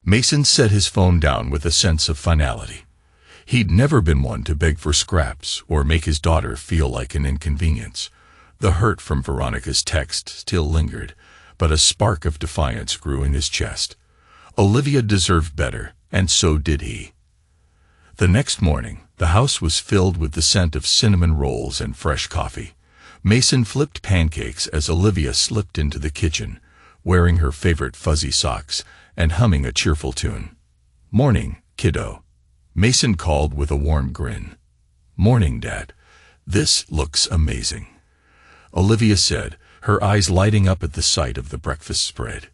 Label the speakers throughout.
Speaker 1: Mason set his phone down with a sense of finality. He'd never been one to beg for scraps or make his daughter feel like an inconvenience. The hurt from Veronica's text still lingered, but a spark of defiance grew in his chest. Olivia deserved better, and so did he. The next morning, the house was filled with the scent of cinnamon rolls and fresh coffee. Mason flipped pancakes as Olivia slipped into the kitchen, wearing her favorite fuzzy socks and humming a cheerful tune. "Morning, kiddo," Mason called with a warm grin. "Morning, Dad. This looks amazing," Olivia said, her eyes lighting up at the sight of the breakfast spread.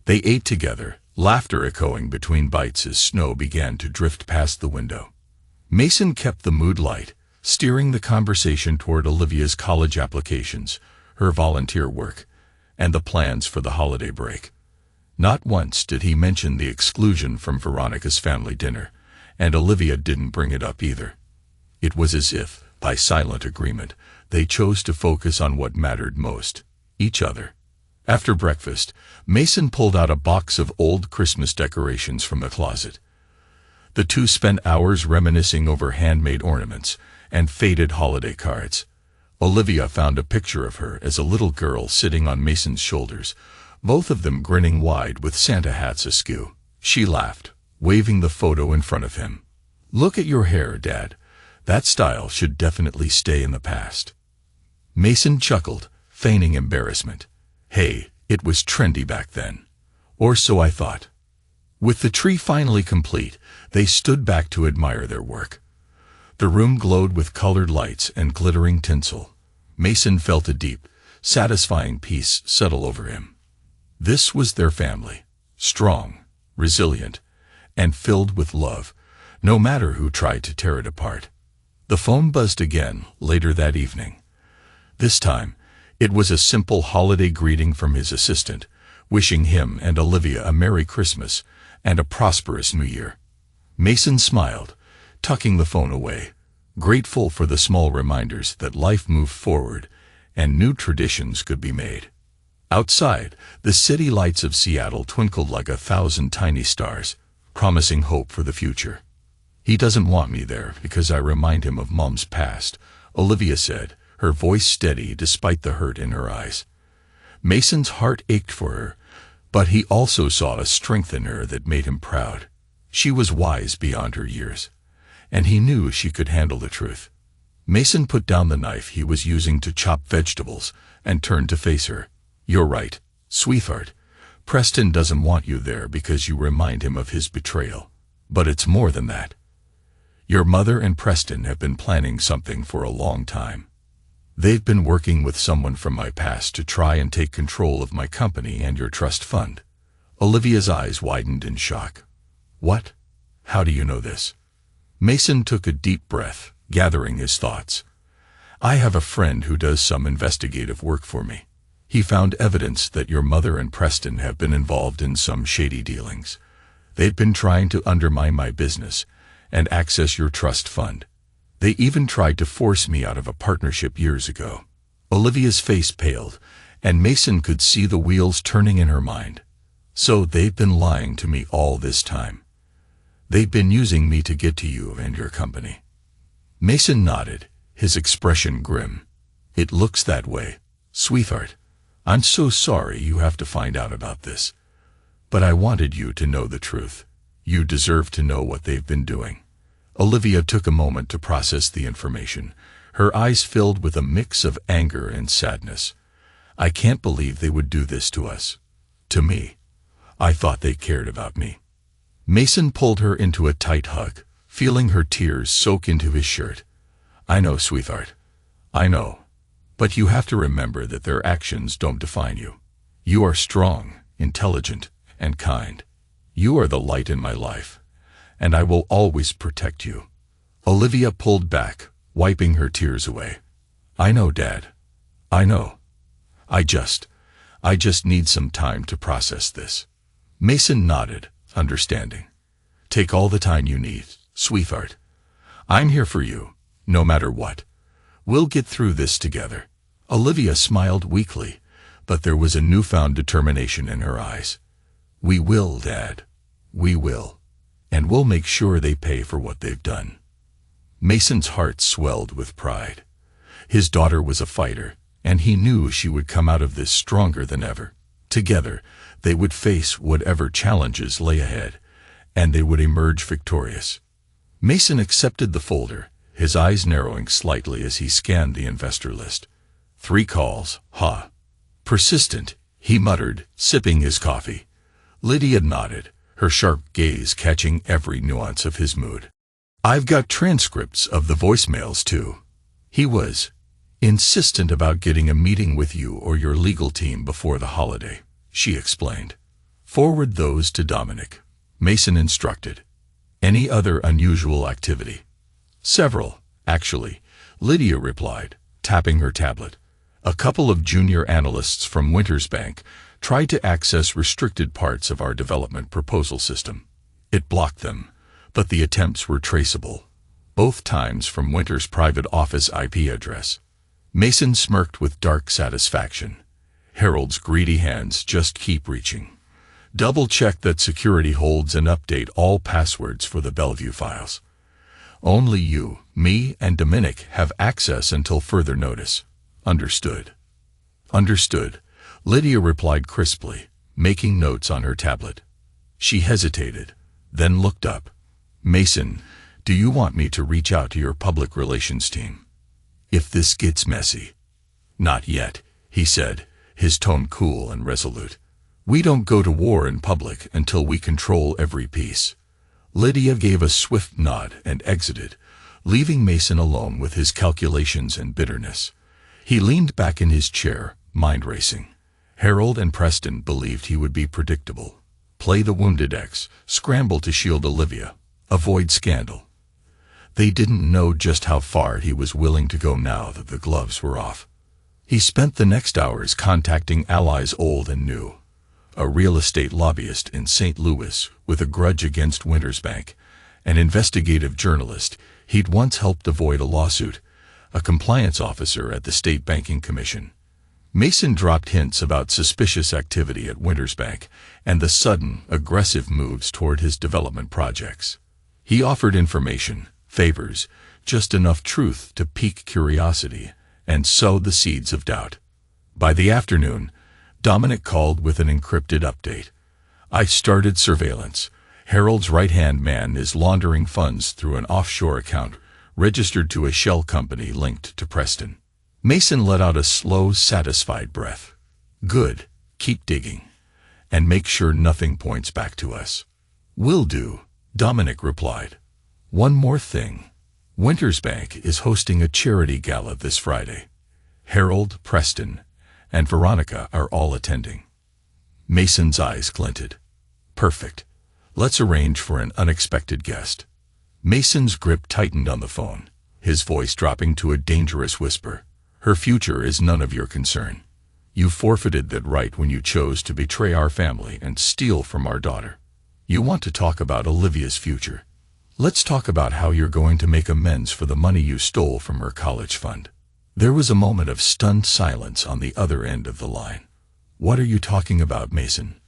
Speaker 1: They ate together, laughter echoing between bites as snow began to drift past the window. Mason kept the mood light, steering the conversation toward Olivia's college applications, her volunteer work, and the plans for the holiday break. Not once did he mention the exclusion from Veronica's family dinner, and Olivia didn't bring it up either. It was as if, by silent agreement, they chose to focus on what mattered most, each other. After breakfast, Mason pulled out a box of old Christmas decorations from the closet. The two spent hours reminiscing over handmade ornaments and faded holiday cards. Olivia found a picture of her as a little girl sitting on Mason's shoulders, both of them grinning wide with Santa hats askew. She laughed, waving the photo in front of him. "Look at your hair, Dad. That style should definitely stay in the past." Mason chuckled, feigning embarrassment. "Hey, it was trendy back then. Or so I thought." With the tree finally complete, they stood back to admire their work. The room glowed with colored lights and glittering tinsel. Mason felt a deep, satisfying peace settle over him. This was their family, strong, resilient, and filled with love, no matter who tried to tear it apart. The phone buzzed again later that evening. This time, it was a simple holiday greeting from his assistant, wishing him and Olivia a Merry Christmas and a prosperous New Year. Mason smiled, tucking the phone away, grateful for the small reminders that life moved forward and new traditions could be made. Outside, the city lights of Seattle twinkled like 1,000 tiny stars, promising hope for the future. "He doesn't want me there because I remind him of Mom's past," Olivia said, her voice steady despite the hurt in her eyes. Mason's heart ached for her, but he also saw a strength in her that made him proud. She was wise beyond her years, and he knew she could handle the truth. Mason put down the knife he was using to chop vegetables and turned to face her. "You're right, sweetheart. Preston doesn't want you there because you remind him of his betrayal. But it's more than that. Your mother and Preston have been planning something for a long time. They've been working with someone from my past to try and take control of my company and your trust fund." Olivia's eyes widened in shock. "What? How do you know this?" Mason took a deep breath, gathering his thoughts. "I have a friend who does some investigative work for me. He found evidence that your mother and Preston have been involved in some shady dealings. They've been trying to undermine my business and access your trust fund. They even tried to force me out of a partnership years ago." Olivia's face paled, and Mason could see the wheels turning in her mind. "So they've been lying to me all this time. They've been using me to get to you and your company." Mason nodded, his expression grim. "It looks that way, sweetheart. I'm so sorry you have to find out about this. But I wanted you to know the truth. You deserve to know what they've been doing." Olivia took a moment to process the information, her eyes filled with a mix of anger and sadness. "I can't believe they would do this to us. To me. I thought they cared about me." Mason pulled her into a tight hug, feeling her tears soak into his shirt. "I know, sweetheart. I know. But you have to remember that their actions don't define you. You are strong, intelligent, and kind. You are the light in my life, and I will always protect you." Olivia pulled back, wiping her tears away. "I know, Dad. I know. I just need some time to process this." Mason nodded, understanding. "Take all the time you need, sweetheart. I'm here for you, no matter what. We'll get through this together." Olivia smiled weakly, but there was a newfound determination in her eyes. "We will, Dad. We will. And we'll make sure they pay for what they've done. Mason's heart swelled with pride. His daughter was a fighter, and he knew she would come out of this stronger than ever. Together, they would face whatever challenges lay ahead, and they would emerge victorious. Mason accepted the folder, his eyes narrowing slightly as he scanned the investor list. 3 calls, huh? Persistent, he muttered, sipping his coffee. Lydia nodded, her sharp gaze catching every nuance of his mood. I've got transcripts of the voicemails, too. He was insistent about getting a meeting with you or your legal team before the holiday, she explained. Forward those to Dominic, Mason instructed. Any other unusual activity? Several, actually, Lydia replied, tapping her tablet. A couple of junior analysts from Winters Bank tried to access restricted parts of our development proposal system. It blocked them, but the attempts were traceable, both times from Winters' private office IP address. Mason smirked with dark satisfaction. Harold's greedy hands just keep reaching. Double-check that security holds and update all passwords for the Bellevue files. Only you, me, and Dominic have access until further notice. Understood. Understood, Lydia replied crisply, making notes on her tablet. She hesitated, then looked up. Mason, do you want me to reach out to your public relations team? If this gets messy. Not yet, he said, his tone cool and resolute. We don't go to war in public until we control every piece. Lydia gave a swift nod and exited, leaving Mason alone with his calculations and bitterness. He leaned back in his chair, mind racing. Harold and Preston believed he would be predictable. Play the wounded ex, scramble to shield Olivia, avoid scandal. They didn't know just how far he was willing to go now that the gloves were off. He spent the next hours contacting allies old and new. A real estate lobbyist in St. Louis with a grudge against Winters Bank, an investigative journalist he'd once helped avoid a lawsuit, a compliance officer at the State Banking Commission. Mason dropped hints about suspicious activity at Winters Bank and the sudden, aggressive moves toward his development projects. He offered information, favors, just enough truth to pique curiosity and sow the seeds of doubt. By the afternoon, Dominic called with an encrypted update. I started surveillance. Harold's right-hand man is laundering funds through an offshore account registered to a shell company linked to Preston. Mason let out a slow, satisfied breath. Good. Keep digging. And make sure nothing points back to us. Will do, Dominic replied. One more thing. Winters Bank is hosting a charity gala this Friday. Harold, Preston, and Veronica are all attending. Mason's eyes glinted. Perfect. Let's arrange for an unexpected guest. Mason's grip tightened on the phone, his voice dropping to a dangerous whisper. Her future is none of your concern. You forfeited that right when you chose to betray our family and steal from our daughter. You want to talk about Olivia's future. Let's talk about how you're going to make amends for the money you stole from her college fund. There was a moment of stunned silence on the other end of the line. What are you talking about, Mason?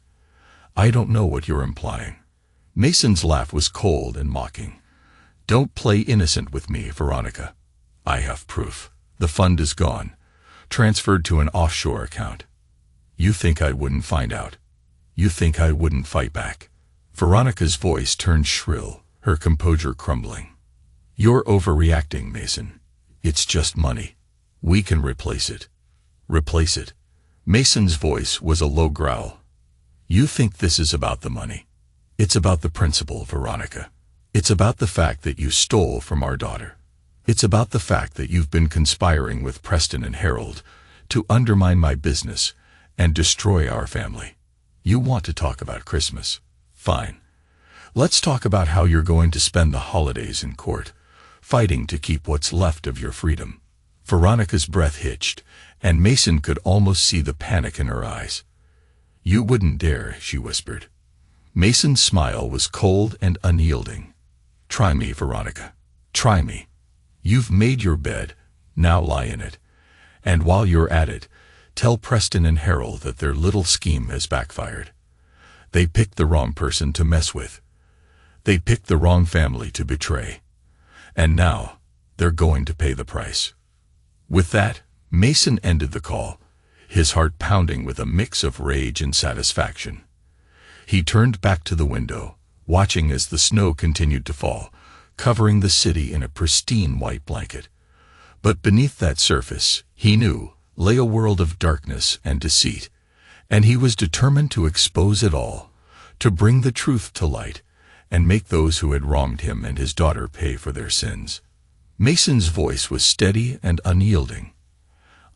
Speaker 1: I don't know what you're implying. Mason's laugh was cold and mocking. Don't play innocent with me, Veronica. I have proof. The fund is gone, transferred to an offshore account. You think I wouldn't find out? You think I wouldn't fight back? Veronica's voice turned shrill, her composure crumbling. You're overreacting, Mason. It's just money. We can replace it. Replace it. Mason's voice was a low growl. You think this is about the money? It's about the principle, Veronica. It's about the fact that you stole from our daughter. It's about the fact that you've been conspiring with Preston and Harold to undermine my business and destroy our family. You want to talk about Christmas? Fine. Let's talk about how you're going to spend the holidays in court, fighting to keep what's left of your freedom. Veronica's breath hitched, and Mason could almost see the panic in her eyes. You wouldn't dare, she whispered. Mason's smile was cold and unyielding. Try me, Veronica. Try me. You've made your bed, now lie in it. And while you're at it, tell Preston and Harold that their little scheme has backfired. They picked the wrong person to mess with. They picked the wrong family to betray. And now, they're going to pay the price. With that, Mason ended the call, his heart pounding with a mix of rage and satisfaction. He turned back to the window, watching as the snow continued to fall, covering the city in a pristine white blanket. But beneath that surface, he knew, lay a world of darkness and deceit, and he was determined to expose it all, to bring the truth to light, and make those who had wronged him and his daughter pay for their sins. Mason's voice was steady and unyielding.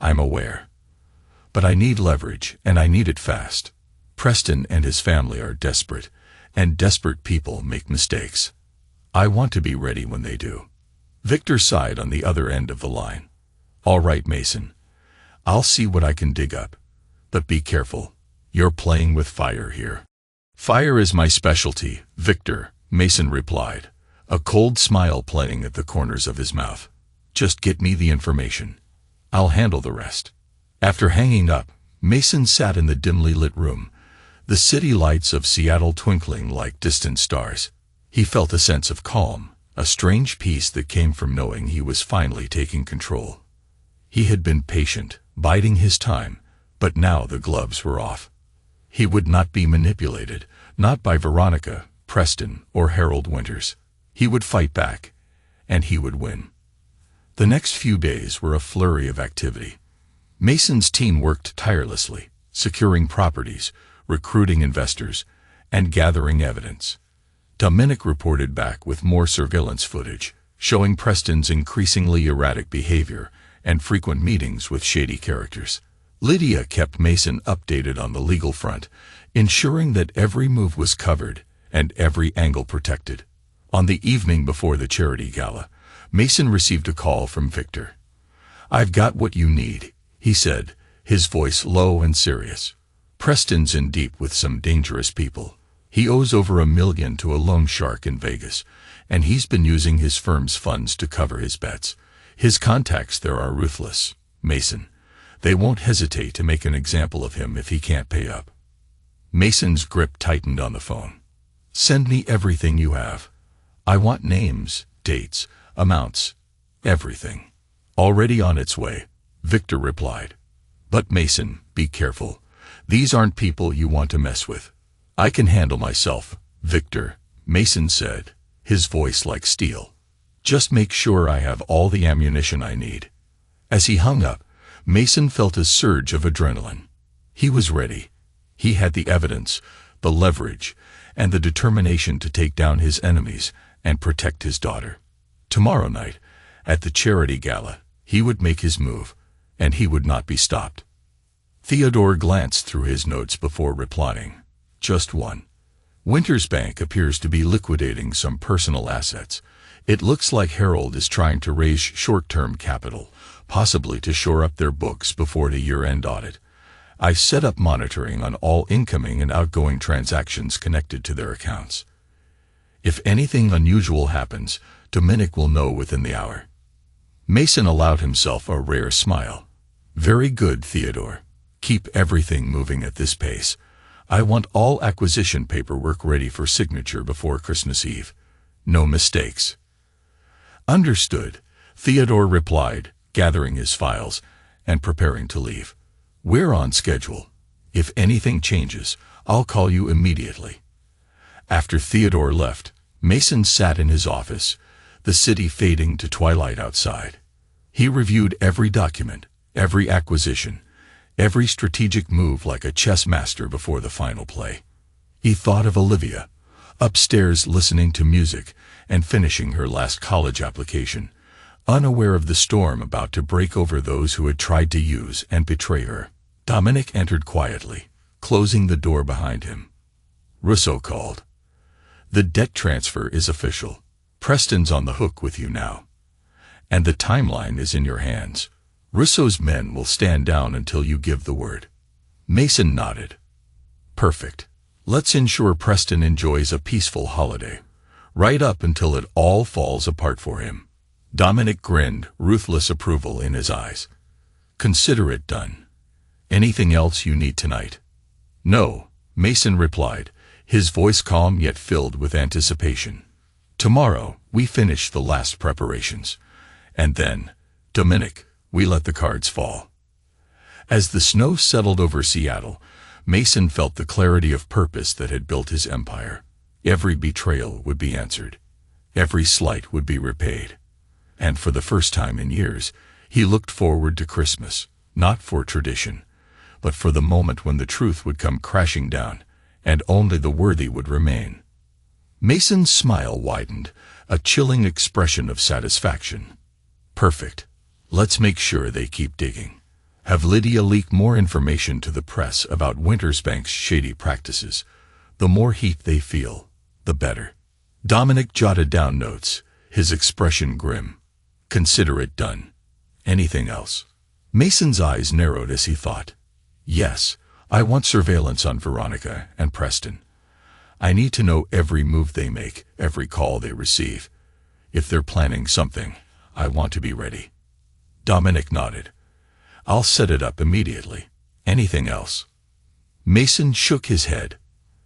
Speaker 1: "I'm aware. But I need leverage, and I need it fast. Preston and his family are desperate, and desperate people make mistakes. I want to be ready when they do." Victor sighed on the other end of the line. "All right, Mason. I'll see what I can dig up. But be careful. You're playing with fire here." "Fire is my specialty, Victor," Mason replied, a cold smile playing at the corners of his mouth. "Just get me the information. I'll handle the rest." After hanging up, Mason sat in the dimly lit room, the city lights of Seattle twinkling like distant stars. He felt a sense of calm, a strange peace that came from knowing he was finally taking control. He had been patient, biding his time, but now the gloves were off. He would not be manipulated, not by Veronica, Preston, or Harold Winters. He would fight back, and he would win. The next few days were a flurry of activity. Mason's team worked tirelessly, securing properties, recruiting investors, and gathering evidence. Dominic reported back with more surveillance footage, showing Preston's increasingly erratic behavior and frequent meetings with shady characters. Lydia kept Mason updated on the legal front, ensuring that every move was covered and every angle protected. On the evening before the charity gala, Mason received a call from Victor. "I've got what you need," he said, his voice low and serious. "Preston's in deep with some dangerous people. He owes over $1 million to a loan shark in Vegas, and he's been using his firm's funds to cover his bets. His contacts there are ruthless, Mason. They won't hesitate to make an example of him if he can't pay up." Mason's grip tightened on the phone. "Send me everything you have. I want names, dates, amounts, everything." "Already on its way," Victor replied. "But Mason, be careful. These aren't people you want to mess with." "I can handle myself, Victor," Mason said, his voice like steel. "Just make sure I have all the ammunition I need." As he hung up, Mason felt a surge of adrenaline. He was ready. He had the evidence, the leverage, and the determination to take down his enemies and protect his daughter. Tomorrow night, at the charity gala, he would make his move, and he would not be stopped. Theodore glanced through his notes before replying. "Just one. Winters Bank appears to be liquidating some personal assets. It looks like Harold is trying to raise short-term capital, possibly to shore up their books before the year-end audit. I've set up monitoring on all incoming and outgoing transactions connected to their accounts. If anything unusual happens, Dominic will know within the hour." Mason allowed himself a rare smile. "Very good, Theodore. Keep everything moving at this pace. I want all acquisition paperwork ready for signature before Christmas Eve. No mistakes." "Understood," Theodore replied, gathering his files and preparing to leave. "We're on schedule. If anything changes, I'll call you immediately." After Theodore left, Mason sat in his office, the city fading to twilight outside. He reviewed every document, every acquisition, every strategic move like a chess master before the final play. He thought of Olivia, upstairs listening to music and finishing her last college application, unaware of the storm about to break over those who had tried to use and betray her. Dominic entered quietly, closing the door behind him. Russo called. "The debt transfer is official. Preston's on the hook with you now. And the timeline is in your hands. Russo's men will stand down until you give the word." Mason nodded. "Perfect. Let's ensure Preston enjoys a peaceful holiday, right up until it all falls apart for him." Dominic grinned, ruthless approval in his eyes. "Consider it done. Anything else you need tonight?" "No," Mason replied, his voice calm yet filled with anticipation. "Tomorrow, we finish the last preparations. And then, Dominic, we let the cards fall." As the snow settled over Seattle, Mason felt the clarity of purpose that had built his empire. Every betrayal would be answered. Every slight would be repaid. And for the first time in years, he looked forward to Christmas, not for tradition, but for the moment when the truth would come crashing down, and only the worthy would remain. Mason's smile widened, a chilling expression of satisfaction. "Perfect. Let's make sure they keep digging. Have Lydia leak more information to the press about Wintersbank's shady practices. The more heat they feel, the better." Dominic jotted down notes, his expression grim. "Consider it done. Anything else?" Mason's eyes narrowed as he thought. "Yes, I want surveillance on Veronica and Preston. I need to know every move they make, every call they receive. If they're planning something, I want to be ready." Dominic nodded. "I'll set it up immediately. Anything else?" Mason shook his head.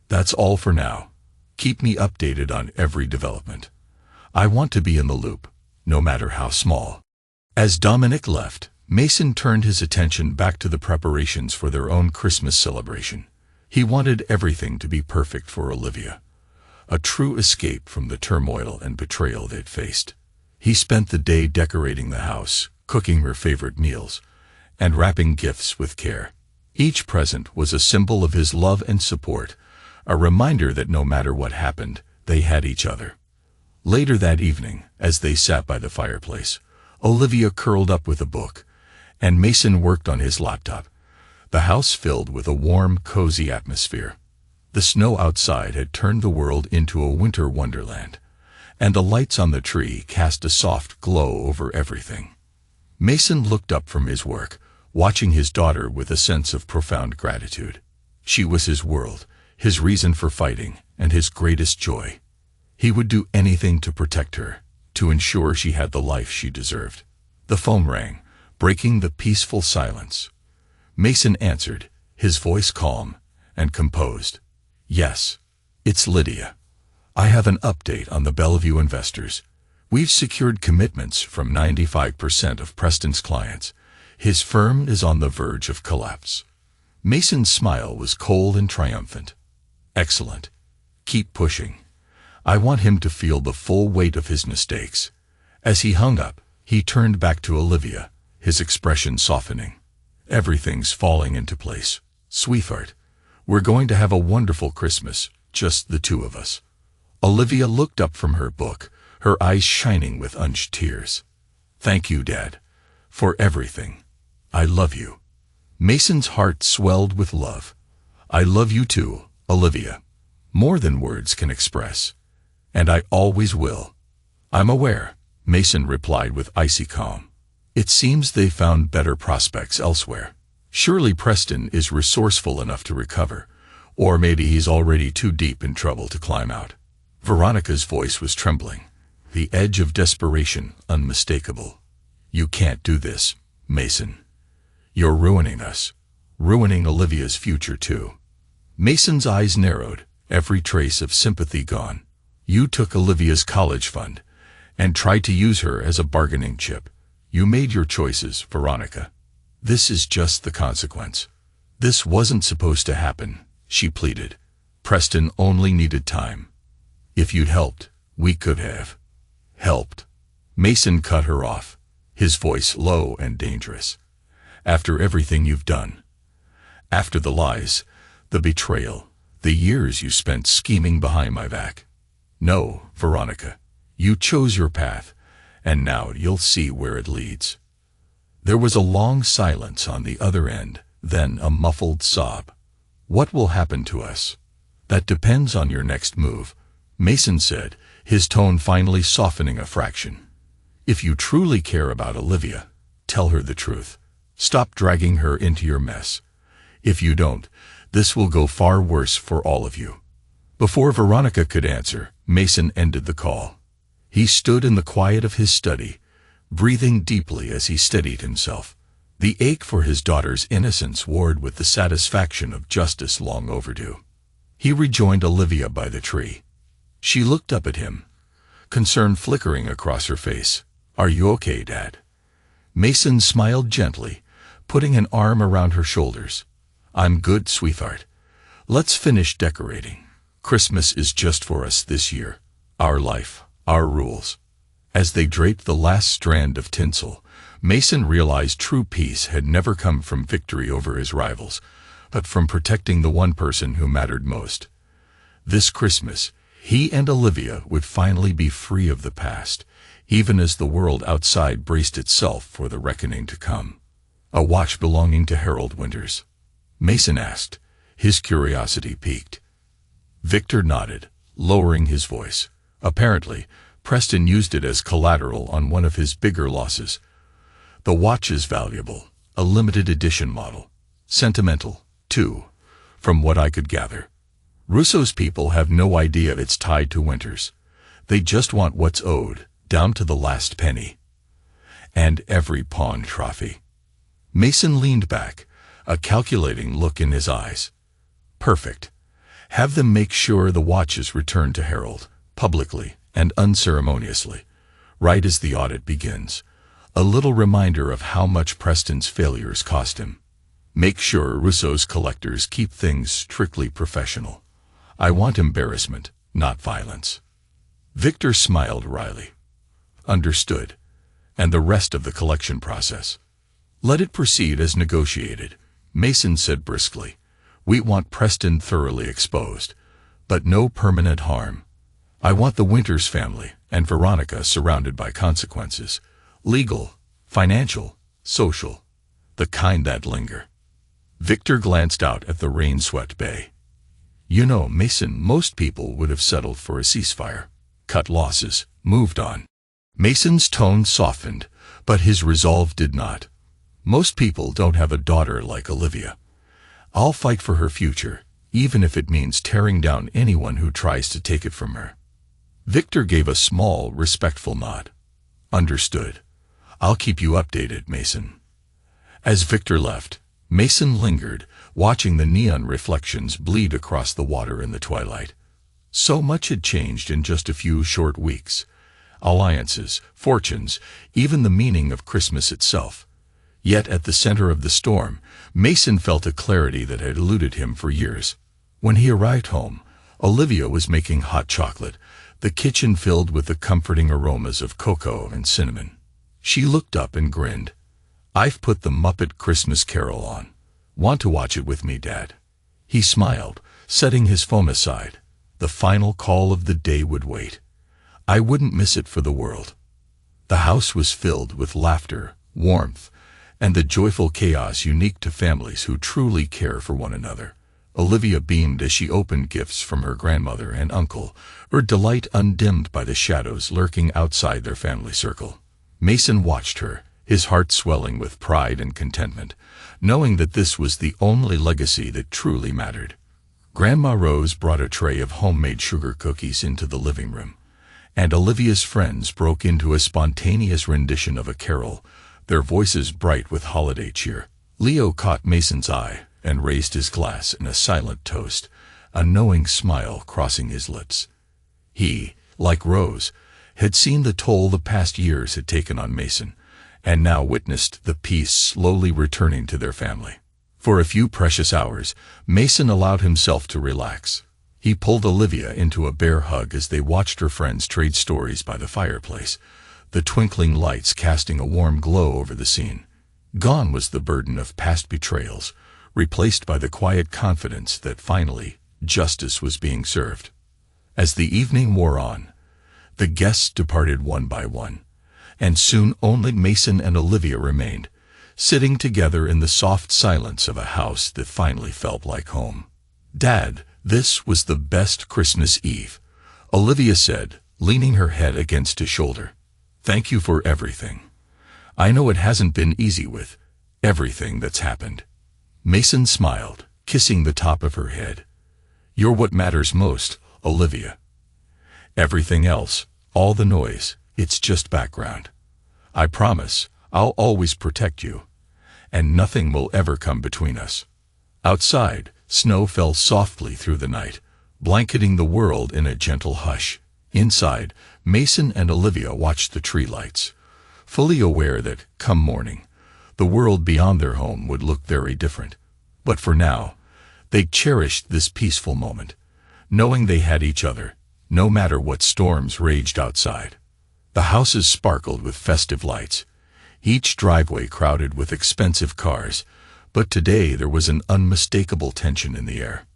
Speaker 1: "That's all for now. Keep me updated on every development. I want to be in the loop, no matter how small." As Dominic left, Mason turned his attention back to the preparations for their own Christmas celebration. He wanted everything to be perfect for Olivia, a true escape from the turmoil and betrayal they'd faced. He spent the day decorating the house, cooking her favorite meals, and wrapping gifts with care. Each present was a symbol of his love and support, a reminder that no matter what happened, they had each other. Later that evening, as they sat by the fireplace, Olivia curled up with a book, and Mason worked on his laptop. The house filled with a warm, cozy atmosphere. The snow outside had turned the world into a winter wonderland, and the lights on the tree cast a soft glow over everything. Mason looked up from his work, watching his daughter with a sense of profound gratitude. She was his world, his reason for fighting, and his greatest joy. He would do anything to protect her, to ensure she had the life she deserved. The phone rang, breaking the peaceful silence. Mason answered, his voice calm and composed. "Yes, it's Lydia. I have an update on the Bellevue investors. We've secured commitments from 95% of Preston's clients. His firm is on the verge of collapse." Mason's smile was cold and triumphant. "Excellent. Keep pushing. I want him to feel the full weight of his mistakes." As he hung up, he turned back to Olivia, his expression softening. "Everything's falling into place. Sweetheart, we're going to have a wonderful Christmas, just the two of us." Olivia looked up from her book, her eyes shining with unshed tears. "Thank you, Dad, for everything. I love you." Mason's heart swelled with love. "I love you too, Olivia. More than words can express. And I always will." "I'm aware," Mason replied with icy calm. "It seems they found better prospects elsewhere. Surely Preston is resourceful enough to recover, or maybe he's already too deep in trouble to climb out." Veronica's voice was trembling, the edge of desperation unmistakable. "You can't do this, Mason. You're ruining us, ruining Olivia's future too." Mason's eyes narrowed, every trace of sympathy gone. "You took Olivia's college fund and tried to use her as a bargaining chip. You made your choices, Veronica. This is just the consequence." "This wasn't supposed to happen," she pleaded. "Preston only needed time. If you'd helped, we could have." "Helped?" Mason cut her off, his voice low and dangerous. "After everything you've done. After the lies, the betrayal, the years you spent scheming behind my back. No, Veronica, you chose your path, and now you'll see where it leads." There was a long silence on the other end, then a muffled sob. "What will happen to us?" "That depends on your next move," Mason said, his tone finally softening a fraction. "If you truly care about Olivia, tell her the truth. Stop dragging her into your mess. If you don't, this will go far worse for all of you." Before Veronica could answer, Mason ended the call. He stood in the quiet of his study, breathing deeply as he steadied himself. The ache for his daughter's innocence warred with the satisfaction of justice long overdue. He rejoined Olivia by the tree. She looked up at him, concern flickering across her face. "Are you okay, Dad?" Mason smiled gently, putting an arm around her shoulders. "I'm good, sweetheart. Let's finish decorating. Christmas is just for us this year. Our life, our rules." As they draped the last strand of tinsel, Mason realized true peace had never come from victory over his rivals, but from protecting the one person who mattered most. This Christmas, he and Olivia would finally be free of the past, even as the world outside braced itself for the reckoning to come. "A watch belonging to Harold Winters?" Mason asked, his curiosity piqued. Victor nodded, lowering his voice. "Apparently, Preston used it as collateral on one of his bigger losses. The watch is valuable, a limited edition model. Sentimental, too, from what I could gather. Russo's people have no idea it's tied to Winters. They just want what's owed, down to the last penny. And every pawn trophy." Mason leaned back, a calculating look in his eyes. "Perfect. Have them make sure the watch is returned to Harold, publicly and unceremoniously, right as the audit begins. A little reminder of how much Preston's failures cost him. Make sure Russo's collectors keep things strictly professional. I want embarrassment, not violence." Victor smiled wryly. "Understood. And the rest of the collection process?" "Let it proceed as negotiated," Mason said briskly. "We want Preston thoroughly exposed, but no permanent harm. I want the Winters family and Veronica surrounded by consequences. Legal, financial, social. The kind that linger." Victor glanced out at the rain-swept bay. "You know, Mason, most people would have settled for a ceasefire, cut losses, moved on." Mason's tone softened, but his resolve did not. "Most people don't have a daughter like Olivia. I'll fight for her future, even if it means tearing down anyone who tries to take it from her." Victor gave a small, respectful nod. "Understood. I'll keep you updated, Mason." As Victor left, Mason lingered, watching the neon reflections bleed across the water in the twilight. So much had changed in just a few short weeks. Alliances, fortunes, even the meaning of Christmas itself. Yet at the center of the storm, Mason felt a clarity that had eluded him for years. When he arrived home, Olivia was making hot chocolate, the kitchen filled with the comforting aromas of cocoa and cinnamon. She looked up and grinned. "I've put the Muppet Christmas Carol on. Want to watch it with me, Dad?" He smiled, setting his phone aside. The final call of the day would wait. I wouldn't miss it for the world. The house was filled with laughter, warmth, and the joyful chaos unique to families who truly care for one another. Olivia beamed as she opened gifts from her grandmother and uncle, her delight undimmed by the shadows lurking outside their family circle. Mason watched her, his heart swelling with pride and contentment, knowing that this was the only legacy that truly mattered. Grandma Rose brought a tray of homemade sugar cookies into the living room, and Olivia's friends broke into a spontaneous rendition of a carol, their voices bright with holiday cheer. Leo caught Mason's eye and raised his glass in a silent toast, a knowing smile crossing his lips. He, like Rose, had seen the toll the past years had taken on Mason, and now witnessed the peace slowly returning to their family. For a few precious hours, Mason allowed himself to relax. He pulled Olivia into a bear hug as they watched her friends trade stories by the fireplace, the twinkling lights casting a warm glow over the scene. Gone was the burden of past betrayals, replaced by the quiet confidence that finally justice was being served. As the evening wore on, the guests departed one by one, and soon only Mason and Olivia remained, sitting together in the soft silence of a house that finally felt like home. "Dad, this was the best Christmas Eve," Olivia said, leaning her head against his shoulder. "Thank you for everything. I know it hasn't been easy with everything that's happened." Mason smiled, kissing the top of her head. "You're what matters most, Olivia. Everything else, all the noise, it's just background. I promise I'll always protect you, and nothing will ever come between us." Outside, snow fell softly through the night, blanketing the world in a gentle hush. Inside, Mason and Olivia watched the tree lights, fully aware that, come morning, the world beyond their home would look very different. But for now, they cherished this peaceful moment, knowing they had each other, no matter what storms raged outside. The houses sparkled with festive lights, each driveway crowded with expensive cars, but today there was an unmistakable tension in the air.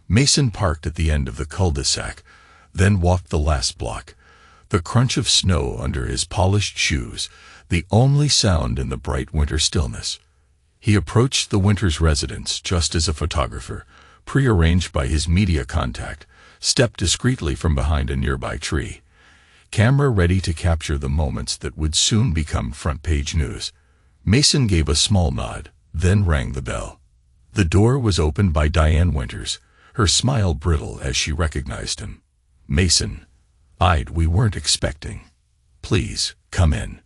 Speaker 1: Mason parked at the end of the cul-de-sac, then walked the last block, the crunch of snow under his polished shoes, the only sound in the bright winter stillness. He approached the Winters residence just as a photographer, prearranged by his media contact, stepped discreetly from behind a nearby tree, camera ready to capture the moments that would soon become front-page news. Mason gave a small nod, then rang the bell. The door was opened by Diane Winters, her smile brittle as she recognized him. "Mason, we weren't expecting. Please, come in."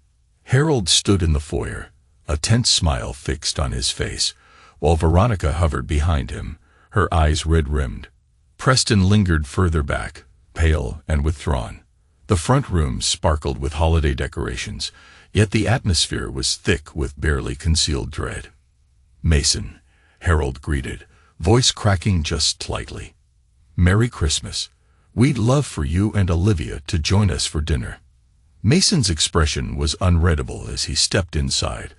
Speaker 1: Harold stood in the foyer, a tense smile fixed on his face, while Veronica hovered behind him, her eyes red-rimmed. Preston lingered further back, pale and withdrawn. The front room sparkled with holiday decorations, yet the atmosphere was thick with barely concealed dread. "Mason," Harold greeted, voice cracking just slightly. "Merry Christmas. We'd love for you and Olivia to join us for dinner." Mason's expression was unreadable as he stepped inside,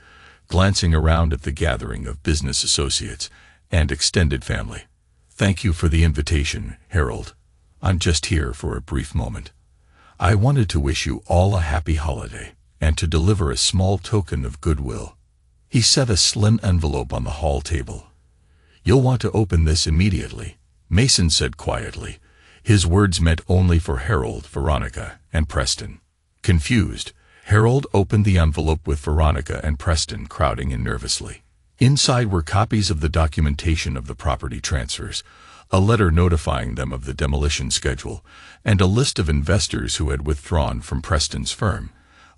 Speaker 1: glancing around at the gathering of business associates and extended family. "Thank you for the invitation, Harold. I'm just here for a brief moment. I wanted to wish you all a happy holiday and to deliver a small token of goodwill." He set a slim envelope on the hall table. "You'll want to open this immediately," Mason said quietly, his words meant only for Harold, Veronica, and Preston. Confused, Harold opened the envelope with Veronica and Preston crowding in nervously. Inside were copies of the documentation of the property transfers, a letter notifying them of the demolition schedule, and a list of investors who had withdrawn from Preston's firm,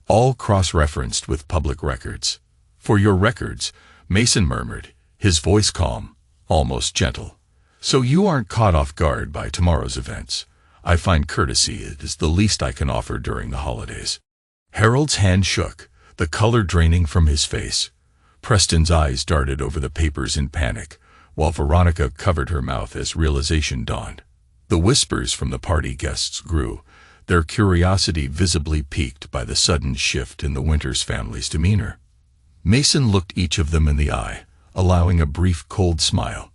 Speaker 1: all cross-referenced with public records. "For your records," Mason murmured, his voice calm, almost gentle. "So you aren't caught off guard by tomorrow's events. I find courtesy is the least I can offer during the holidays." Harold's hand shook, the color draining from his face. Preston's eyes darted over the papers in panic, while Veronica covered her mouth as realization dawned. The whispers from the party guests grew, their curiosity visibly piqued by the sudden shift in the Winters family's demeanor. Mason looked each of them in the eye, allowing a brief cold smile.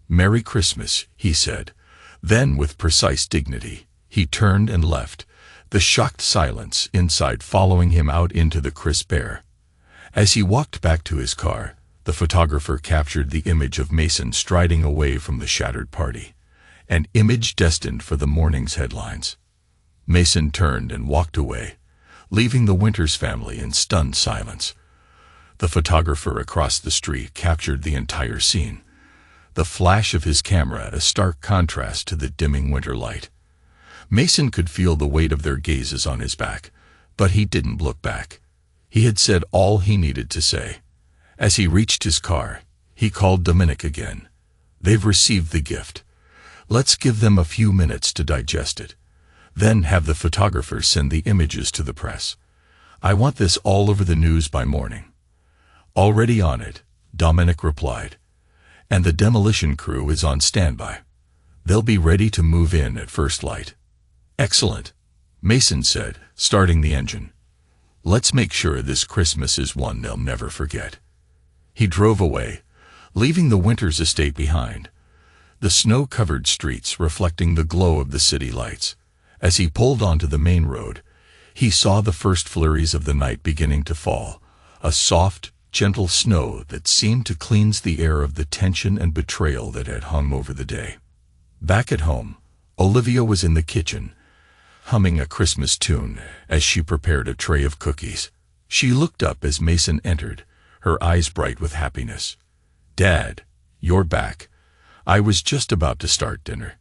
Speaker 1: "Merry Christmas," he said. Then, with precise dignity, he turned and left, the shocked silence inside following him out into the crisp air. As he walked back to his car, the photographer captured the image of Mason striding away from the shattered party, an image destined for the morning's headlines. Mason turned and walked away, leaving the Winters family in stunned silence. The photographer across the street captured the entire scene, the flash of his camera a stark contrast to the dimming winter light. Mason could feel the weight of their gazes on his back, but he didn't look back. He had said all he needed to say. As he reached his car, he called Dominic again. "They've received the gift. Let's give them a few minutes to digest it. Then have the photographer send the images to the press. I want this all over the news by morning." "Already on it," Dominic replied. "And the demolition crew is on standby. They'll be ready to move in at first light." "Excellent," Mason said, starting the engine. "Let's make sure this Christmas is one they'll never forget." He drove away, leaving the Winters estate behind, the snow-covered streets reflecting the glow of the city lights. As he pulled onto the main road, he saw the first flurries of the night beginning to fall, a soft, gentle snow that seemed to cleanse the air of the tension and betrayal that had hung over the day. Back at home, Olivia was in the kitchen, humming a Christmas tune as she prepared a tray of cookies. She looked up as Mason entered, her eyes bright with happiness. "Dad, you're back. I was just about to start dinner.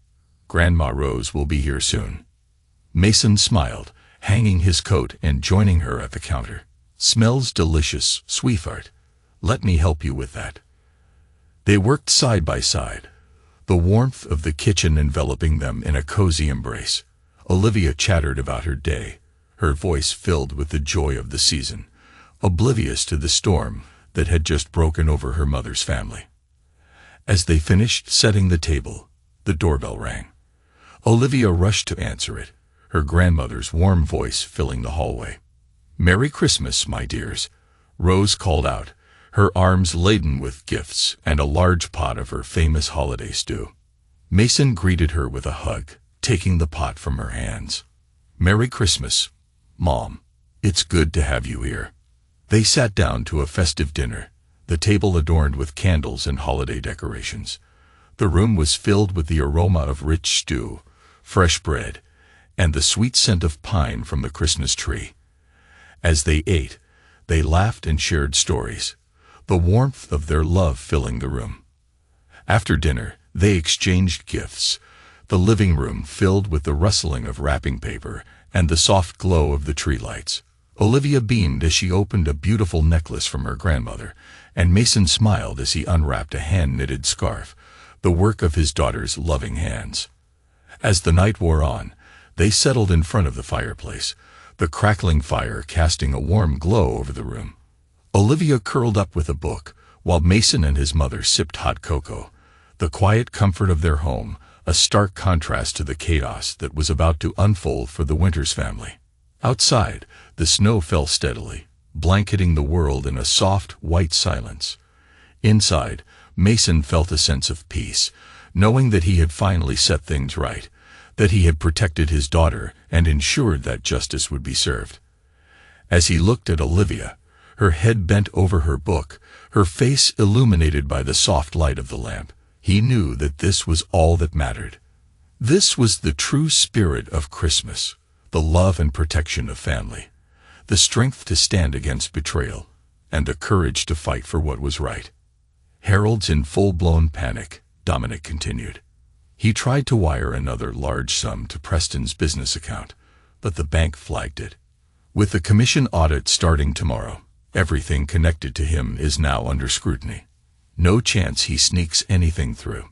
Speaker 1: Grandma Rose will be here soon." Mason smiled, hanging his coat and joining her at the counter. "Smells delicious, sweetheart. Let me help you with that." They worked side by side, the warmth of the kitchen enveloping them in a cozy embrace. Olivia chattered about her day, her voice filled with the joy of the season, oblivious to the storm that had just broken over her mother's family. As they finished setting the table, the doorbell rang. Olivia rushed to answer it, her grandmother's warm voice filling the hallway. "Merry Christmas, my dears," Rose called out, her arms laden with gifts and a large pot of her famous holiday stew. Mason greeted her with a hug, taking the pot from her hands. "Merry Christmas, Mom. It's good to have you here." They sat down to a festive dinner, the table adorned with candles and holiday decorations. The room was filled with the aroma of rich stew, fresh bread, and the sweet scent of pine from the Christmas tree. As they ate, they laughed and shared stories, the warmth of their love filling the room. After dinner, they exchanged gifts, the living room filled with the rustling of wrapping paper and the soft glow of the tree lights. Olivia beamed as she opened a beautiful necklace from her grandmother, and Mason smiled as he unwrapped a hand-knitted scarf, the work of his daughter's loving hands. As the night wore on, they settled in front of the fireplace, the crackling fire casting a warm glow over the room. Olivia curled up with a book, while Mason and his mother sipped hot cocoa, the quiet comfort of their home, a stark contrast to the chaos that was about to unfold for the Winters family. Outside, the snow fell steadily, blanketing the world in a soft, white silence. Inside, Mason felt a sense of peace, knowing that he had finally set things right, that he had protected his daughter and ensured that justice would be served. As he looked at Olivia, her head bent over her book, her face illuminated by the soft light of the lamp, he knew that this was all that mattered. This was the true spirit of Christmas, the love and protection of family, the strength to stand against betrayal, and the courage to fight for what was right. Harold's in full-blown panic, Dominic continued. He tried to wire another large sum to Preston's business account, but the bank flagged it. With the commission audit starting tomorrow, everything connected to him is now under scrutiny. No chance he sneaks anything through.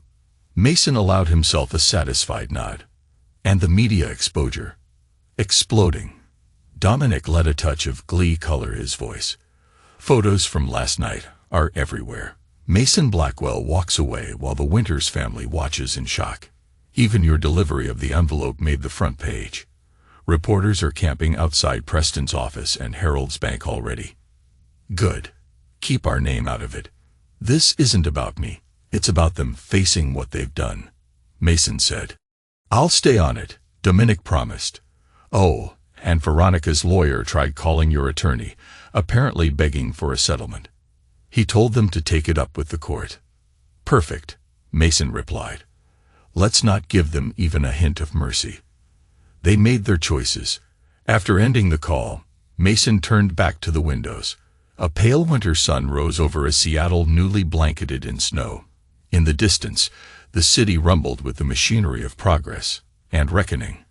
Speaker 1: Mason allowed himself a satisfied nod. And the media exposure. Exploding. Dominic let a touch of glee color his voice. Photos from last night are everywhere. Mason Blackwell walks away while the Winters family watches in shock. Even your delivery of the envelope made the front page. Reporters are camping outside Preston's office and Harold's bank already. Good. Keep our name out of it. This isn't about me. It's about them facing what they've done, Mason said. I'll stay on it, Dominic promised. Oh, and Veronica's lawyer tried calling your attorney, apparently begging for a settlement. He told them to take it up with the court. Perfect, Mason replied. Let's not give them even a hint of mercy. They made their choices. After ending the call, Mason turned back to the windows. A pale winter sun rose over a Seattle newly blanketed in snow. In the distance, the city rumbled with the machinery of progress and reckoning.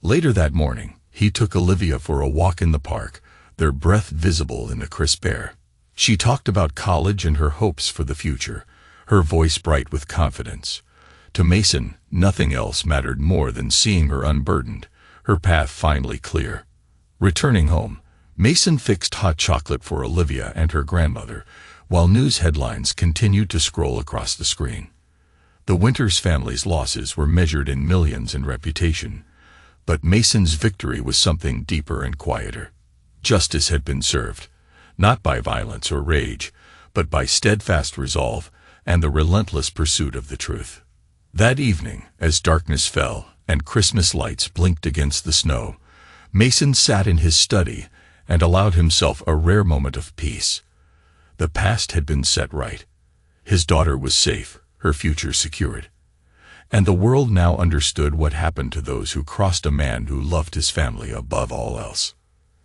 Speaker 1: Later that morning, he took Olivia for a walk in the park, their breath visible in the crisp air. She talked about college and her hopes for the future, her voice bright with confidence. To Mason, nothing else mattered more than seeing her unburdened, her path finally clear. Returning home, Mason fixed hot chocolate for Olivia and her grandmother, while news headlines continued to scroll across the screen. The Winters family's losses were measured in millions in reputation, but Mason's victory was something deeper and quieter. Justice had been served, not by violence or rage, but by steadfast resolve and the relentless pursuit of the truth. That evening, as darkness fell and Christmas lights blinked against the snow, Mason sat in his study and allowed himself a rare moment of peace. The past had been set right. His daughter was safe, her future secured. And the world now understood what happened to those who crossed a man who loved his family above all else.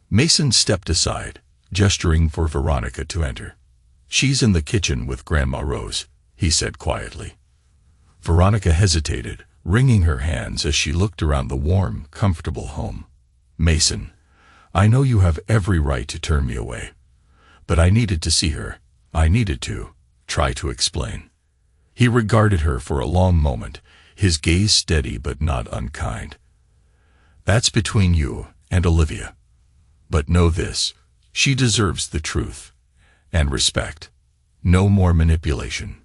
Speaker 1: Mason stepped aside, gesturing for Veronica to enter. She's in the kitchen with Grandma Rose, he said quietly. Veronica hesitated, wringing her hands as she looked around the warm, comfortable home. Mason, I know you have every right to turn me away, but I needed to see her. I needed to try to explain. He regarded her for a long moment, his gaze steady but not unkind. "That's between you and Olivia. But know this, she deserves the truth. And respect. No more manipulation."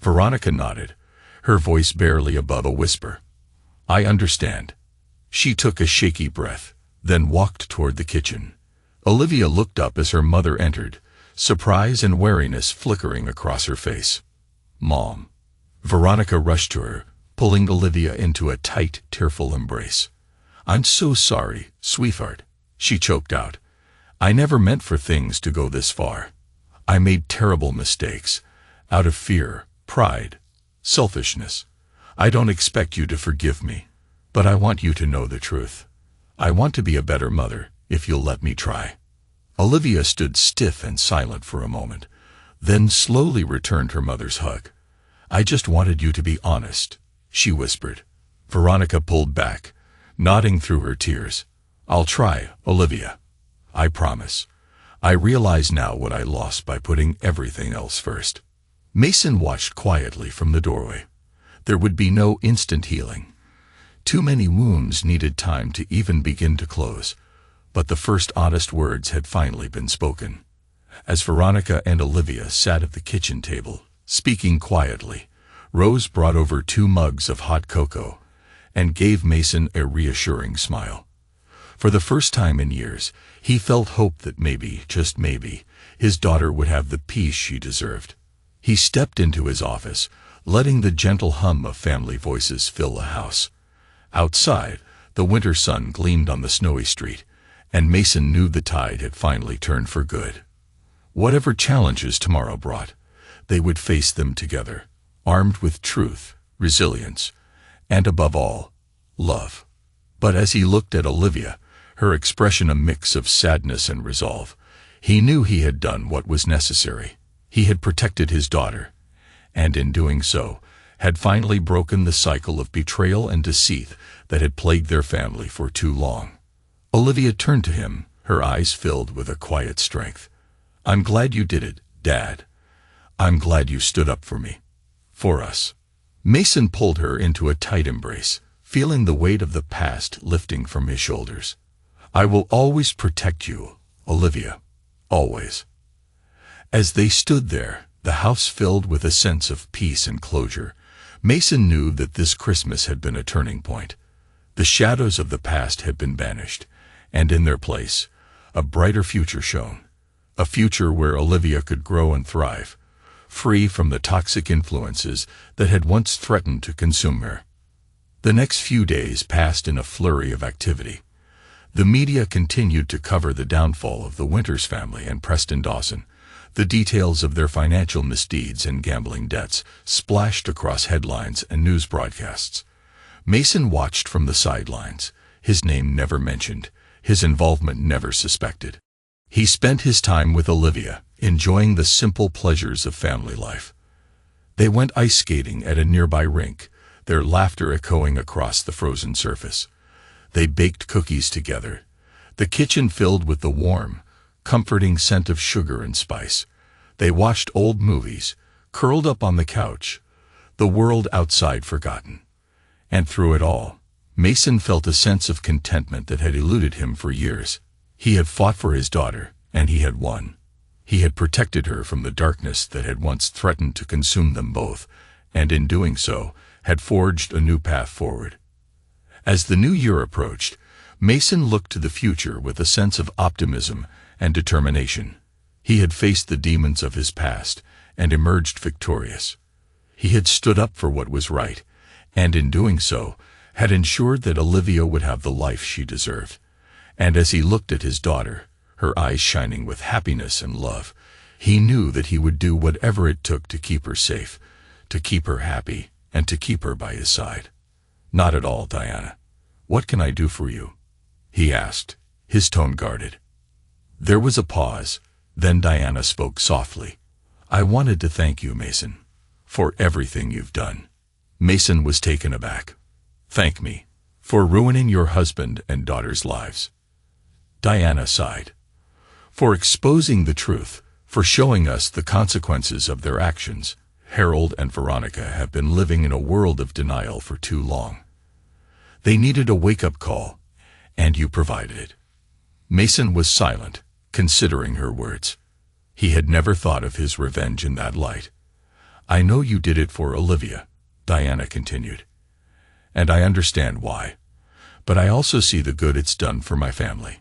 Speaker 1: Veronica nodded, her voice barely above a whisper. "I understand." She took a shaky breath, then walked toward the kitchen. Olivia looked up as her mother entered, surprise and wariness flickering across her face. "Mom." Veronica rushed to her, pulling Olivia into a tight, tearful embrace. "I'm so sorry, sweetheart," she choked out. "I never meant for things to go this far. I made terrible mistakes, out of fear, pride, selfishness. I don't expect you to forgive me, but I want you to know the truth. I want to be a better mother, if you'll let me try." Olivia stood stiff and silent for a moment, then slowly returned her mother's hug. "I just wanted you to be honest," she whispered. Veronica pulled back, nodding through her tears. "I'll try, Olivia. I promise. I realize now what I lost by putting everything else first." Mason watched quietly from the doorway. There would be no instant healing. Too many wounds needed time to even begin to close, but the first honest words had finally been spoken. As Veronica and Olivia sat at the kitchen table, speaking quietly, Rose brought over 2 mugs of hot cocoa and gave Mason a reassuring smile. For the first time in years, he felt hope that maybe, just maybe, his daughter would have the peace she deserved. He stepped into his office, letting the gentle hum of family voices fill the house. Outside, the winter sun gleamed on the snowy street, and Mason knew the tide had finally turned for good. Whatever challenges tomorrow brought, they would face them together, armed with truth, resilience, and above all, love. But as he looked at Olivia, her expression a mix of sadness and resolve, he knew he had done what was necessary. He had protected his daughter, and in doing so, had finally broken the cycle of betrayal and deceit that had plagued their family for too long. Olivia turned to him, her eyes filled with a quiet strength. "I'm glad you did it, Dad. I'm glad you stood up for me. For us." Mason pulled her into a tight embrace, feeling the weight of the past lifting from his shoulders. "I will always protect you, Olivia. Always." As they stood there, the house filled with a sense of peace and closure, Mason knew that this Christmas had been a turning point. The shadows of the past had been banished, and in their place, a brighter future shone. A future where Olivia could grow and thrive, free from the toxic influences that had once threatened to consume her. The next few days passed in a flurry of activity. The media continued to cover the downfall of the Winters family and Preston Dawson. The details of their financial misdeeds and gambling debts splashed across headlines and news broadcasts. Mason watched from the sidelines, his name never mentioned, his involvement never suspected. He spent his time with Olivia, enjoying the simple pleasures of family life. They went ice skating at a nearby rink, their laughter echoing across the frozen surface. They baked cookies together, the kitchen filled with the warm, comforting scent of sugar and spice. They watched old movies, curled up on the couch, the world outside forgotten. And through it all, Mason felt a sense of contentment that had eluded him for years. He had fought for his daughter, and he had won. He had protected her from the darkness that had once threatened to consume them both, and in doing so, had forged a new path forward. As the new year approached, Mason looked to the future with a sense of optimism and determination. He had faced the demons of his past and emerged victorious. He had stood up for what was right, and in doing so, had ensured that Olivia would have the life she deserved. And as he looked at his daughter, her eyes shining with happiness and love, he knew that he would do whatever it took to keep her safe, to keep her happy, and to keep her by his side. "Not at all, Diana. What can I do for you?" he asked, his tone guarded. There was a pause, then Diana spoke softly. "I wanted to thank you, Mason, for everything you've done." Mason was taken aback. "Thank me for ruining your husband and daughter's lives." Diana sighed. "For exposing the truth, for showing us the consequences of their actions. Harold and Veronica have been living in a world of denial for too long. They needed a wake-up call, and you provided it. Mason was silent, considering her words. He had never thought of his revenge in that light. I know you did it for Olivia, Diana continued, and I understand why. But I also see the good it's done for my family.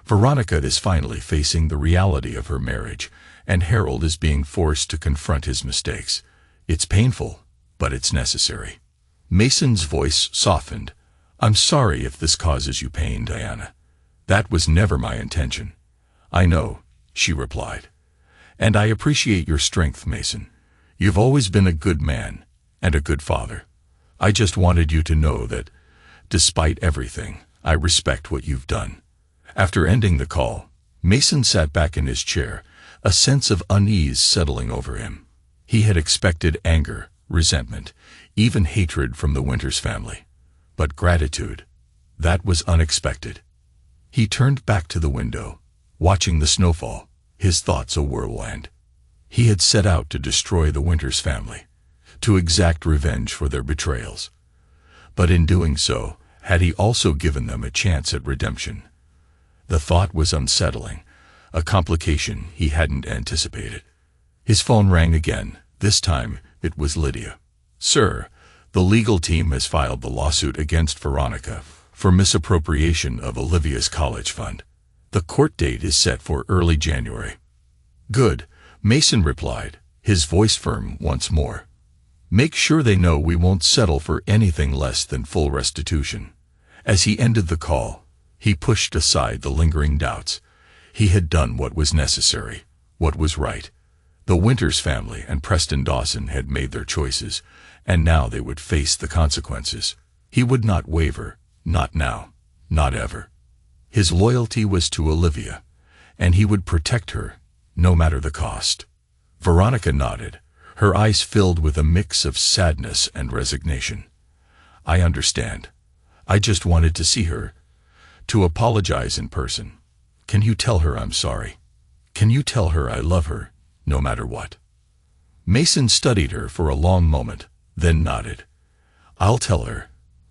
Speaker 1: Veronica is finally facing the reality of her marriage, and Harold is being forced to confront his mistakes. It's painful, but it's necessary. Mason's voice softened. I'm sorry if this causes you pain, Diana. That was never my intention. I know, she replied. And I appreciate your strength, Mason. You've always been a good man and a good father. I just wanted you to know that, despite everything, I respect what you've done. After ending the call, Mason sat back in his chair, a sense of unease settling over him. He had expected anger, resentment, even hatred from the Winters family. But gratitude, that was unexpected. He turned back to the window, watching the snowfall, his thoughts a whirlwind. He had set out to destroy the Winters family, to exact revenge for their betrayals. But in doing so, had he also given them a chance at redemption? The thought was unsettling, a complication he hadn't anticipated. His phone rang again. This time, it was Lydia. Sir, the legal team has filed the lawsuit against Veronica for misappropriation of Olivia's college fund. The court date is set for early January. Good, Mason replied, his voice firm once more. Make sure they know we won't settle for anything less than full restitution. As he ended the call, he pushed aside the lingering doubts. He had done what was necessary, what was right. The Winters family and Preston Dawson had made their choices, and now they would face the consequences. He would not waver, not now, not ever. His loyalty was to Olivia, and he would protect her, no matter the cost. Veronica nodded, her eyes filled with a mix of sadness and resignation. I understand. I just wanted to see her, to apologize in person. Can you tell her I'm sorry? Can you tell her I love her, no matter what? Mason studied her for a long moment, then nodded. I'll tell her,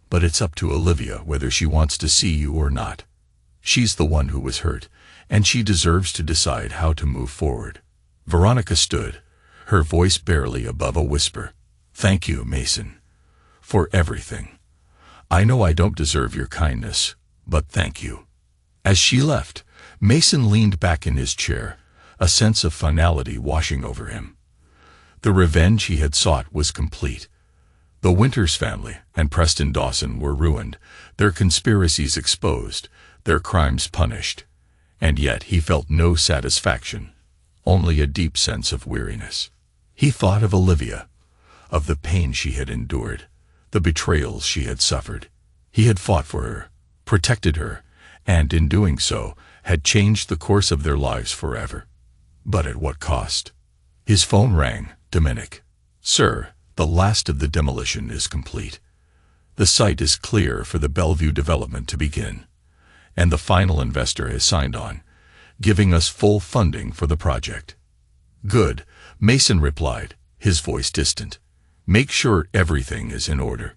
Speaker 1: but it's up to Olivia whether she wants to see you or not. She's the one who was hurt, and she deserves to decide how to move forward. Veronica stood, her voice barely above a whisper. Thank you, Mason, for everything. I know I don't deserve your kindness, but thank you. As she left, Mason leaned back in his chair, a sense of finality washing over him. The revenge he had sought was complete. The Winters family and Preston Dawson were ruined, their conspiracies exposed, their crimes punished. And yet he felt no satisfaction, only a deep sense of weariness. He thought of Olivia, of the pain she had endured, the betrayals she had suffered. He had fought for her, protected her, and in doing so, had changed the course of their lives forever. But at what cost? His phone rang. Dominic. Sir, the last of the demolition is complete. The site is clear for the Bellevue development to begin, and the final investor has signed on, giving us full funding for the project. Good, Mason replied, his voice distant. Make sure everything is in order.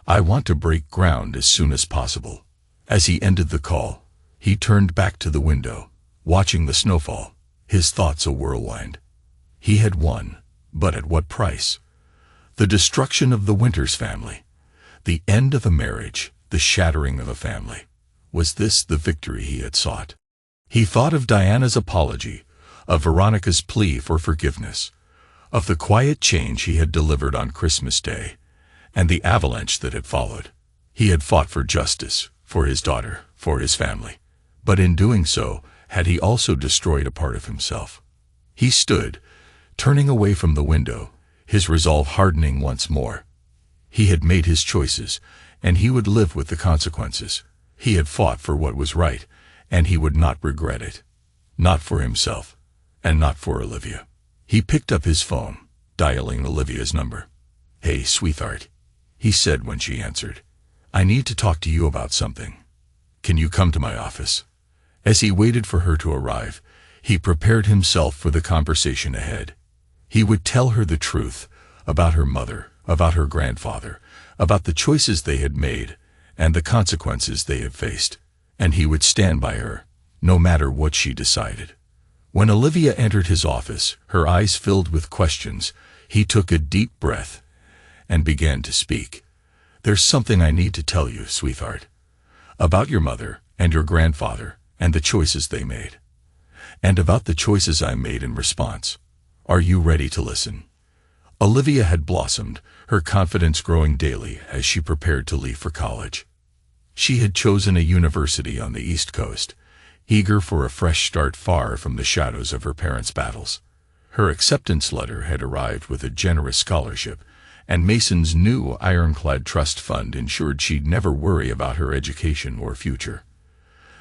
Speaker 1: I want to break ground as soon as possible. As he ended the call, he turned back to the window, watching the snowfall, his thoughts a whirlwind. He had won, but at what price? The destruction of the Winters family, the end of a marriage, the shattering of a family. Was this the victory he had sought? He thought of Diana's apology, of Veronica's plea for forgiveness, of the quiet change he had delivered on Christmas Day, and the avalanche that had followed. He had fought for justice, for his daughter, for his family. But in doing so, had he also destroyed a part of himself? He stood, turning away from the window, his resolve hardening once more. He had made his choices, and he would live with the consequences. He had fought for what was right, and he would not regret it. Not for himself, and not for Olivia. He picked up his phone, dialing Olivia's number. Hey, sweetheart, he said when she answered. I need to talk to you about something. Can you come to my office? As he waited for her to arrive, he prepared himself for the conversation ahead. He would tell her the truth about her mother, about her grandfather, about the choices they had made and the consequences they had faced. And he would stand by her, no matter what she decided. When Olivia entered his office, her eyes filled with questions, he took a deep breath and began to speak. "There's something I need to tell you, sweetheart, about your mother and your grandfather and the choices they made, and about the choices I made in response. Are you ready to listen?" Olivia had blossomed, her confidence growing daily as she prepared to leave for college. She had chosen a university on the East Coast, eager for a fresh start far from the shadows of her parents' battles. Her acceptance letter had arrived with a generous scholarship, and Mason's new ironclad trust fund ensured she'd never worry about her education or future.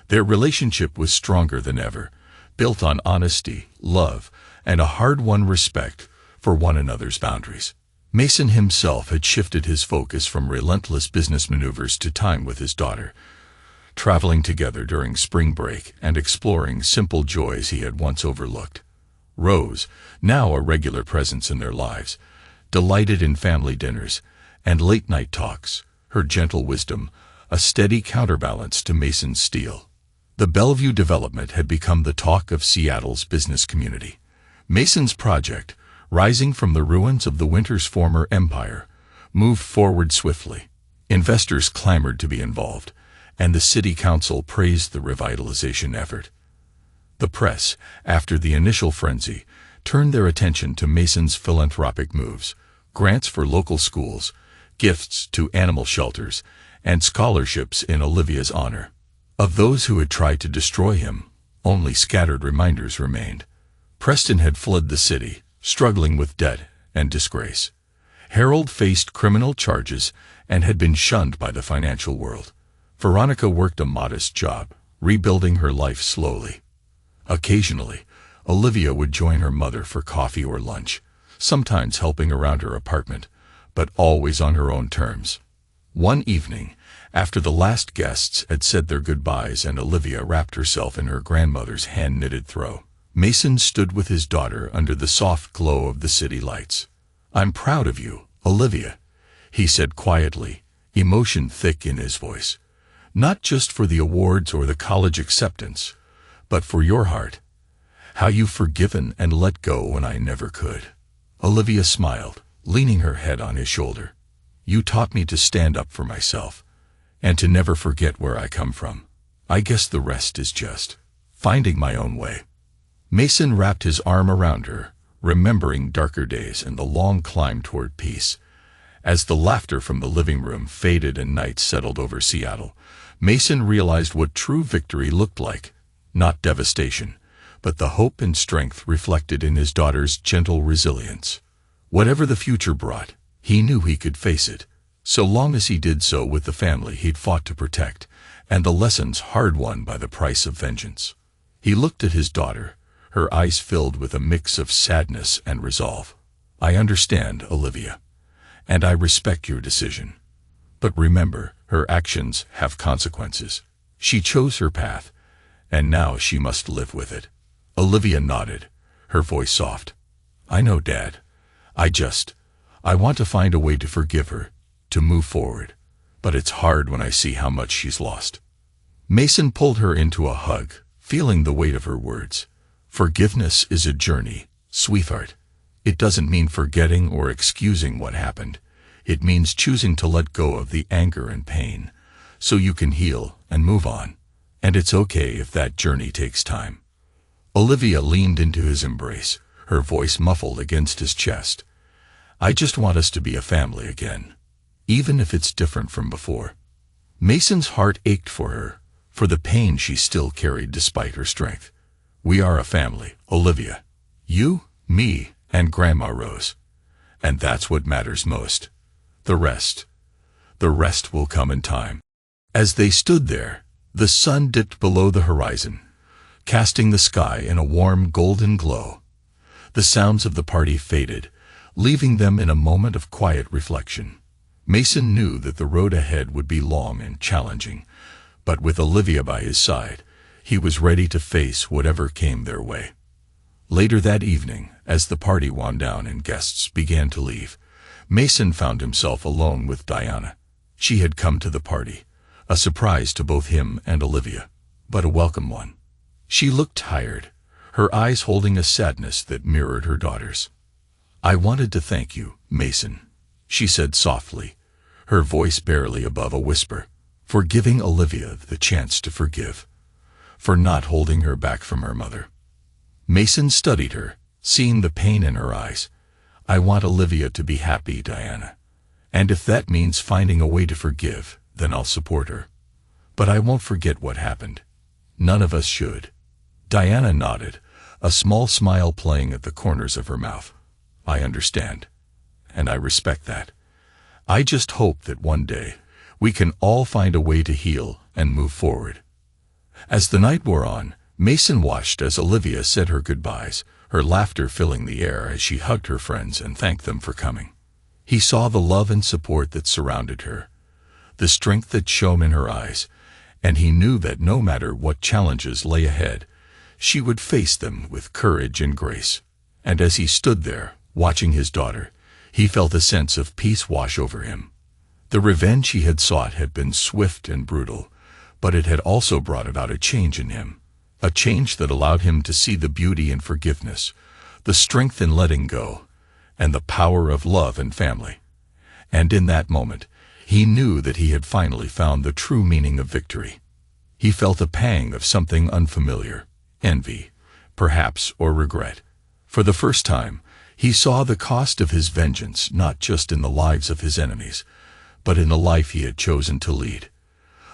Speaker 1: Their relationship was stronger than ever, built on honesty, love, and a hard-won respect for one another's boundaries. Mason himself had shifted his focus from relentless business maneuvers to time with his daughter, traveling together during spring break and exploring simple joys he had once overlooked. Rose, now a regular presence in their lives, delighted in family dinners and late-night talks, her gentle wisdom a steady counterbalance to Mason's steel. The Bellevue development had become the talk of Seattle's business community. Mason's project, rising from the ruins of the Winters' former empire, moved forward swiftly. Investors clamored to be involved, and the city council praised the revitalization effort. The press, after the initial frenzy, turned their attention to Mason's philanthropic moves, grants for local schools, gifts to animal shelters, and scholarships in Olivia's honor. Of those who had tried to destroy him, only scattered reminders remained. Preston had fled the city, struggling with debt and disgrace. Harold faced criminal charges and had been shunned by the financial world. Veronica worked a modest job, rebuilding her life slowly. Occasionally, Olivia would join her mother for coffee or lunch, sometimes helping around her apartment, but always on her own terms. One evening, after the last guests had said their goodbyes and Olivia wrapped herself in her grandmother's hand-knitted throw, Mason stood with his daughter under the soft glow of the city lights. "I'm proud of you, Olivia," he said quietly, emotion thick in his voice. "Not just for the awards or the college acceptance, but for your heart. How you've forgiven and let go when I never could." Olivia smiled, leaning her head on his shoulder. "You taught me to stand up for myself, and to never forget where I come from. I guess the rest is just finding my own way." Mason wrapped his arm around her, remembering darker days and the long climb toward peace. As the laughter from the living room faded and night settled over Seattle, Mason realized what true victory looked like. Not devastation, but the hope and strength reflected in his daughter's gentle resilience. Whatever the future brought, he knew he could face it, so long as he did so with the family he'd fought to protect, and the lessons hard-won by the price of vengeance. He looked at his daughter, her eyes filled with a mix of sadness and resolve. "I understand, Olivia, and I respect your decision. But remember, her actions have consequences. She chose her path, and now she must live with it." Olivia nodded, her voice soft. "I know, Dad. I want to find a way to forgive her, to move forward. But it's hard when I see how much she's lost." Mason pulled her into a hug, feeling the weight of her words. "Forgiveness is a journey, sweetheart. It doesn't mean forgetting or excusing what happened. It means choosing to let go of the anger and pain, so you can heal and move on. And it's okay if that journey takes time." Olivia leaned into his embrace, her voice muffled against his chest. "I just want us to be a family again, even if it's different from before." Mason's heart ached for her, for the pain she still carried despite her strength. "We are a family, Olivia. You, me, and Grandma Rose. And that's what matters most. The rest will come in time." As they stood there, the sun dipped below the horizon, casting the sky in a warm golden glow. The sounds of the party faded, leaving them in a moment of quiet reflection. Mason knew that the road ahead would be long and challenging, but with Olivia by his side, he was ready to face whatever came their way. Later that evening, as the party wound down and guests began to leave, Mason found himself alone with Diana. She had come to the party, a surprise to both him and Olivia, but a welcome one. She looked tired, her eyes holding a sadness that mirrored her daughter's. "I wanted to thank you, Mason," she said softly, her voice barely above a whisper, "for giving Olivia the chance to forgive, for not holding her back from her mother." Mason studied her, seeing the pain in her eyes. "I want Olivia to be happy, Diana. And if that means finding a way to forgive, then I'll support her. But I won't forget what happened. None of us should." Diana nodded, a small smile playing at the corners of her mouth. "I understand. And I respect that. I just hope that one day we can all find a way to heal and move forward." As the night wore on, Mason watched as Olivia said her goodbyes, her laughter filling the air as she hugged her friends and thanked them for coming. He saw the love and support that surrounded her, the strength that shone in her eyes, and he knew that no matter what challenges lay ahead, she would face them with courage and grace. And as he stood there, watching his daughter, he felt a sense of peace wash over him. The revenge he had sought had been swift and brutal, but it had also brought about a change in him, a change that allowed him to see the beauty in forgiveness, the strength in letting go, and the power of love and family. And in that moment, he knew that he had finally found the true meaning of victory. He felt a pang of something unfamiliar, envy, perhaps, or regret. For the first time, he saw the cost of his vengeance not just in the lives of his enemies, but in the life he had chosen to lead.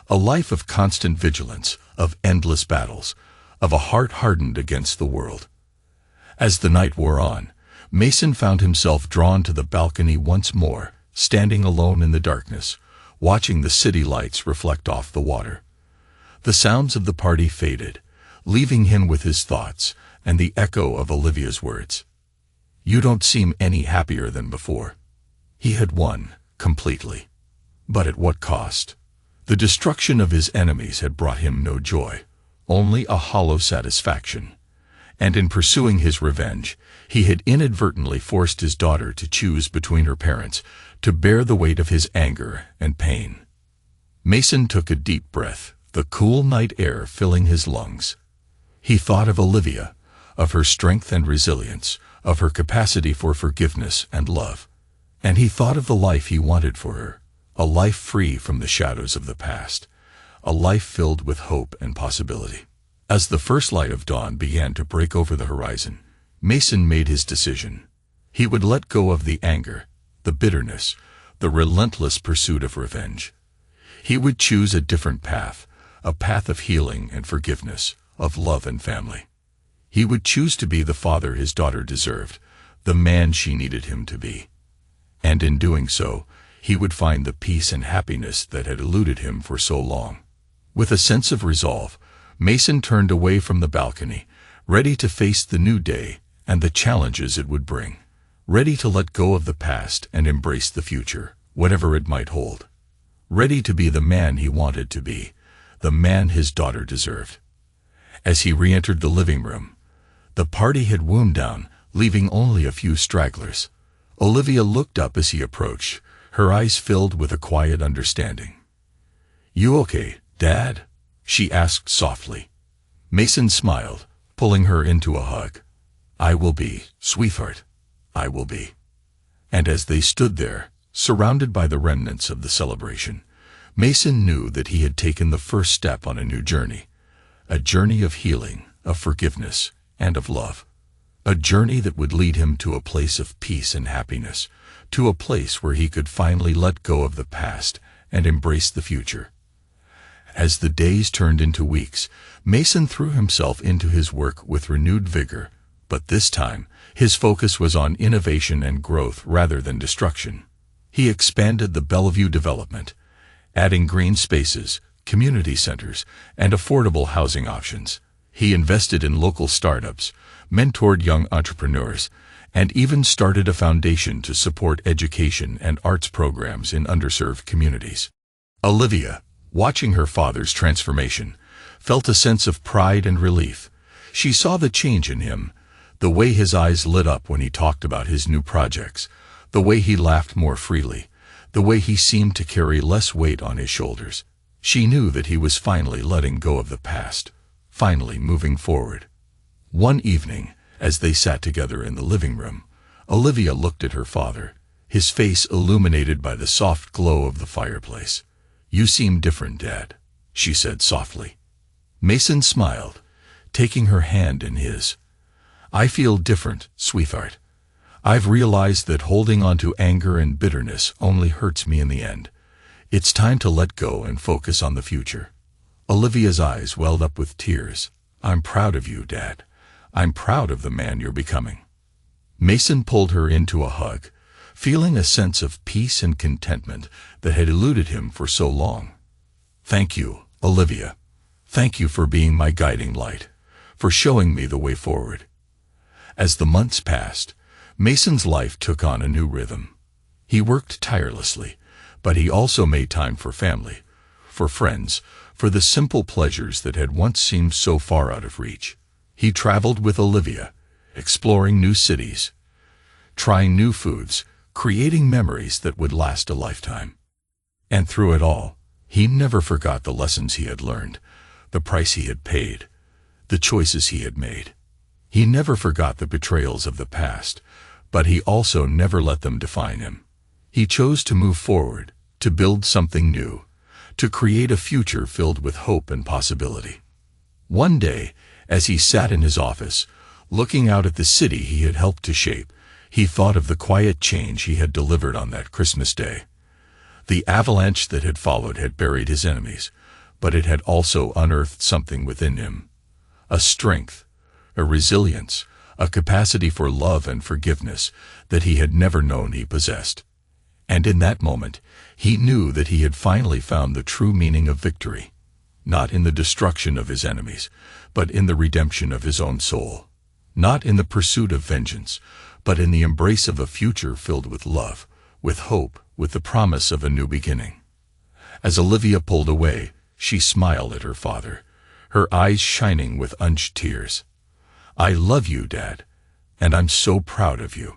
Speaker 1: A life of constant vigilance, of endless battles, of a heart hardened against the world. As the night wore on, Mason found himself drawn to the balcony once more, standing alone in the darkness, watching the city lights reflect off the water. The sounds of the party faded, leaving him with his thoughts and the echo of Olivia's words. "You don't seem any happier than before." He had won, completely. But at what cost? The destruction of his enemies had brought him no joy, only a hollow satisfaction. And in pursuing his revenge, he had inadvertently forced his daughter to choose between her parents, to bear the weight of his anger and pain. Mason took a deep breath, the cool night air filling his lungs. He thought of Olivia, of her strength and resilience, of her capacity for forgiveness and love. And he thought of the life he wanted for her, a life free from the shadows of the past, a life filled with hope and possibility. As the first light of dawn began to break over the horizon, Mason made his decision. He would let go of the anger, the bitterness, the relentless pursuit of revenge. He would choose a different path, a path of healing and forgiveness, of love and family. He would choose to be the father his daughter deserved, the man she needed him to be. And in doing so, he would find the peace and happiness that had eluded him for so long. With a sense of resolve, Mason turned away from the balcony, ready to face the new day and the challenges it would bring, ready to let go of the past and embrace the future, whatever it might hold, ready to be the man he wanted to be, the man his daughter deserved. As he re-entered the living room, the party had wound down, leaving only a few stragglers. Olivia looked up as he approached, her eyes filled with a quiet understanding. "You okay, Dad?" she asked softly. Mason smiled, pulling her into a hug. "I will be, sweetheart. I will be." And as they stood there, surrounded by the remnants of the celebration, Mason knew that he had taken the first step on a new journey, a journey of healing, of forgiveness, and of love. A journey that would lead him to a place of peace and happiness, to a place where he could finally let go of the past and embrace the future. As the days turned into weeks, Mason threw himself into his work with renewed vigor, but this time, his focus was on innovation and growth rather than destruction. He expanded the Bellevue development, adding green spaces, community centers, and affordable housing options. He invested in local startups, mentored young entrepreneurs, and even started a foundation to support education and arts programs in underserved communities. Olivia, watching her father's transformation, felt a sense of pride and relief. She saw the change in him, The way his eyes lit up when he talked about his new projects, the way he laughed more freely, the way he seemed to carry less weight on his shoulders. She knew that he was finally letting go of the past, finally moving forward. One evening, as they sat together in the living room, Olivia looked at her father, his face illuminated by the soft glow of the fireplace. "You seem different, Dad," she said softly. Mason smiled, taking her hand in his. "I feel different, sweetheart. I've realized that holding on to anger and bitterness only hurts me in the end. It's time to let go and focus on the future." Olivia's eyes welled up with tears. "I'm proud of you, Dad. I'm proud of the man you're becoming." Mason pulled her into a hug, feeling a sense of peace and contentment that had eluded him for so long. "Thank you, Olivia. Thank you for being my guiding light, for showing me the way forward." As the months passed, Mason's life took on a new rhythm. He worked tirelessly, but he also made time for family, for friends, for the simple pleasures that had once seemed so far out of reach. He traveled with Olivia, exploring new cities, trying new foods, creating memories that would last a lifetime. And through it all, he never forgot the lessons he had learned, the price he had paid, the choices he had made. He never forgot the betrayals of the past, but he also never let them define him. He chose to move forward, to build something new, to create a future filled with hope and possibility. One day, as he sat in his office, looking out at the city he had helped to shape, he thought of the quiet change he had delivered on that Christmas day. The avalanche that had followed had buried his enemies, but it had also unearthed something within him. A strength, a resilience, a capacity for love and forgiveness that he had never known he possessed. And in that moment, he knew that he had finally found the true meaning of victory, not in the destruction of his enemies, but in the redemption of his own soul. Not in the pursuit of vengeance, but in the embrace of a future filled with love, with hope, with the promise of a new beginning. As Olivia pulled away, she smiled at her father, her eyes shining with unshed tears. "I love you, Dad, and I'm so proud of you."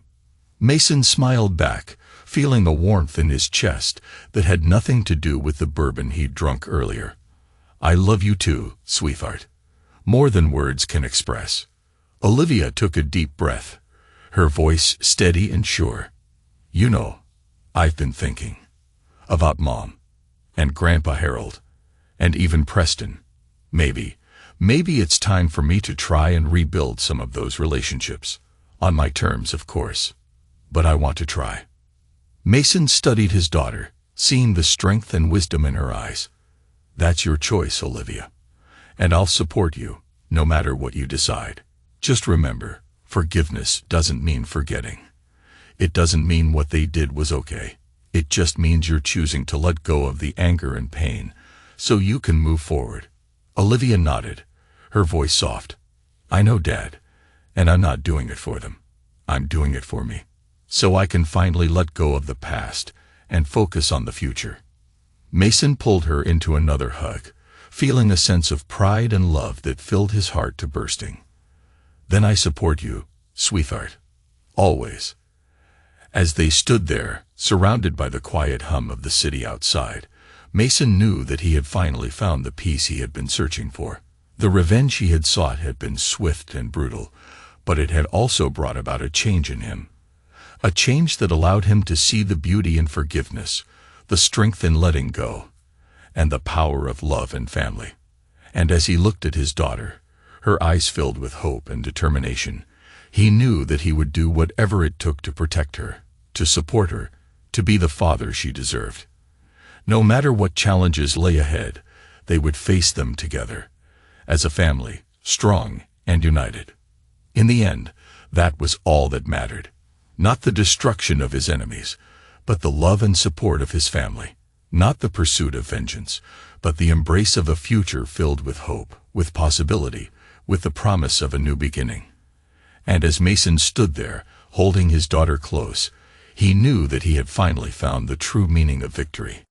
Speaker 1: Mason smiled back, feeling a warmth in his chest that had nothing to do with the bourbon he'd drunk earlier. "I love you too, sweetheart. More than words can express." Olivia took a deep breath, her voice steady and sure. "You know, I've been thinking about Mom, and Grandpa Harold, and even Preston. Maybe it's time for me to try and rebuild some of those relationships. On my terms, of course. But I want to try." Mason studied his daughter, seeing the strength and wisdom in her eyes. "That's your choice, Olivia. And I'll support you, no matter what you decide. Just remember, forgiveness doesn't mean forgetting. It doesn't mean what they did was okay. It just means you're choosing to let go of the anger and pain, so you can move forward." Olivia nodded, her voice soft. "I know, Dad, and I'm not doing it for them. I'm doing it for me, so I can finally let go of the past and focus on the future." Mason pulled her into another hug, feeling a sense of pride and love that filled his heart to bursting. "Then I support you, sweetheart. Always." As they stood there, surrounded by the quiet hum of the city outside, Mason knew that he had finally found the peace he had been searching for. The revenge he had sought had been swift and brutal, but it had also brought about a change in him. A change that allowed him to see the beauty in forgiveness, the strength in letting go, and the power of love and family. And as he looked at his daughter, her eyes filled with hope and determination, he knew that he would do whatever it took to protect her, to support her, to be the father she deserved. No matter what challenges lay ahead, they would face them together, as a family, strong and united. In the end, that was all that mattered. Not the destruction of his enemies, but the love and support of his family. Not the pursuit of vengeance, but the embrace of a future filled with hope, with possibility, with the promise of a new beginning. And as Mason stood there, holding his daughter close, he knew that he had finally found the true meaning of victory.